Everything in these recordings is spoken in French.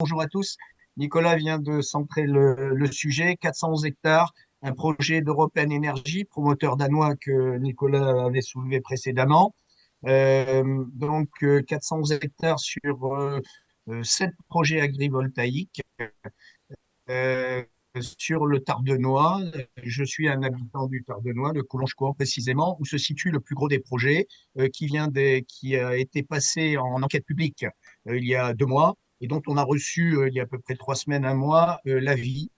Bonjour à tous. Nicolas vient de centrer le sujet. 411 hectares, un projet d'European Energy, promoteur danois que Nicolas avait soulevé précédemment. 411 hectares sur 7 projets agrivoltaïques euh, sur le Tardenois. Je suis un habitant du Tardenois, de Collonges-Cohan précisément, où se situe le plus gros des projets, qui a été passé en enquête publique il y a 2 mois et dont on a reçu il y a à peu près 3 semaines, un mois, l'avis.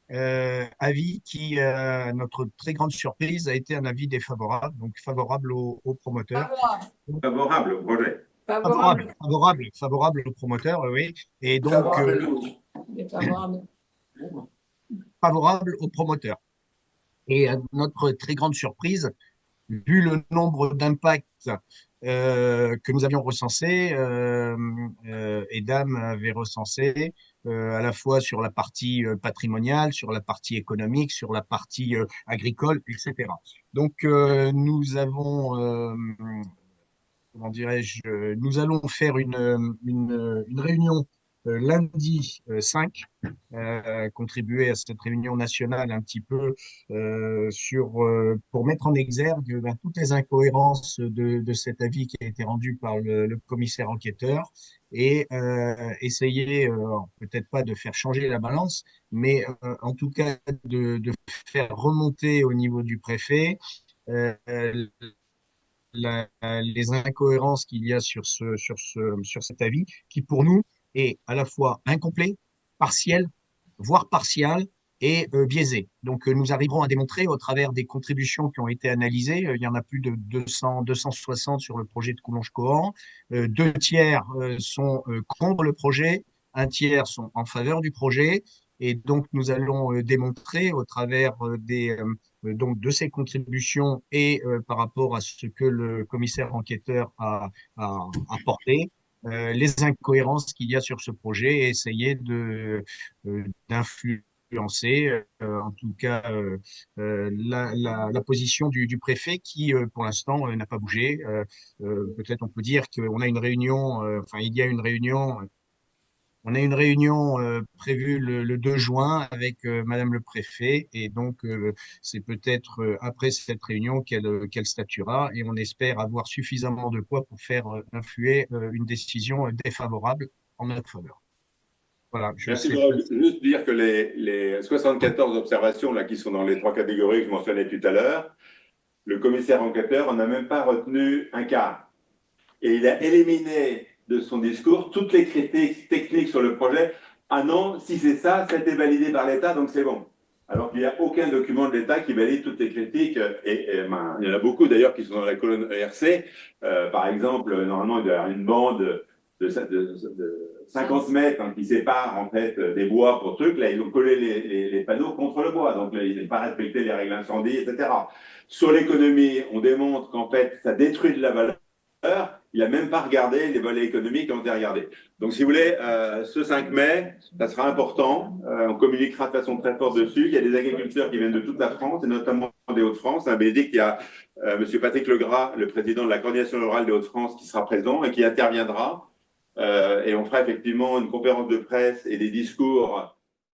Avis qui, à notre très grande surprise, a été un avis défavorable, donc favorable au promoteur. Favorable. Favorable au projet. Favorable, Favorable. favorable, favorable au promoteur, oui. Et donc, Favorable, nous. Défavorable. favorable au promoteur. Et à notre très grande surprise, vu le nombre d'impacts que nous avions recensés, Edam avait recensé à la fois sur la partie patrimoniale, sur la partie économique, sur la partie agricole, etc. Donc, nous avons, comment dirais-je, nous allons faire une réunion lundi 5, contribuer à cette réunion nationale un petit peu pour mettre en exergue toutes les incohérences de cet avis qui a été rendu par le commissaire enquêteur et essayer, peut-être pas de faire changer la balance, mais en tout cas de faire remonter au niveau du préfet euh, les incohérences qu'il y a sur cet avis, qui pour nous est à la fois incomplet, partiel, voire partial et biaisé. Donc nous arriverons à démontrer au travers des contributions qui ont été analysées, il y en a plus de 200, 260 sur le projet de Coulonges-Cohan, 2 tiers sont contre le projet, 1 tiers sont en faveur du projet, et donc nous allons démontrer au travers donc de ses contributions et par rapport à ce que le commissaire enquêteur a apporté, les incohérences qu'il y a sur ce projet et essayer d'influencer, en tout cas, la position du préfet qui, pour l'instant, n'a pas bougé. Peut-être on peut dire qu'on a une réunion, enfin, il y a une réunion. On a une réunion prévue le 2 juin avec Madame le préfet et donc c'est peut-être après cette réunion qu'elle statuera et on espère avoir suffisamment de poids pour faire influer une décision défavorable en notre faveur. Voilà, je Merci. Je sais pas. voudrais juste dire que les 74 observations là, qui sont dans les 3 catégories que je mentionnais tout à l'heure, le commissaire enquêteur n'en a même pas retenu un quart. Et il a éliminé de son discours toutes les critiques techniques sur le projet. Ah non, si c'est ça, c'était validé par l'État, donc c'est bon. Alors qu'il n'y a aucun document de l'État qui valide toutes les critiques. Ben, il y en a beaucoup d'ailleurs qui sont dans la colonne ERC. Par exemple, normalement, il doit y avoir une bande de 50 mètres qui sépare en fait des bois pour trucs. Là, ils ont collé les panneaux contre le bois. Donc là, ils n'ont pas respecté les règles incendie, etc. Sur l'économie, on démontre qu'en fait, ça détruit de la valeur. Il n'a même pas regardé les volets économiques qui ont été regardés. Donc, si vous voulez, ce 5 mai, ça sera important. On communiquera de façon très forte dessus. Il y a des agriculteurs qui viennent de toute la France, et notamment des Hauts-de-France. À Bénédicte, il y a M. Patrick Legras, le président de la coordination rurale des Hauts-de-France, qui sera présent et qui interviendra. Et on fera effectivement une conférence de presse et des discours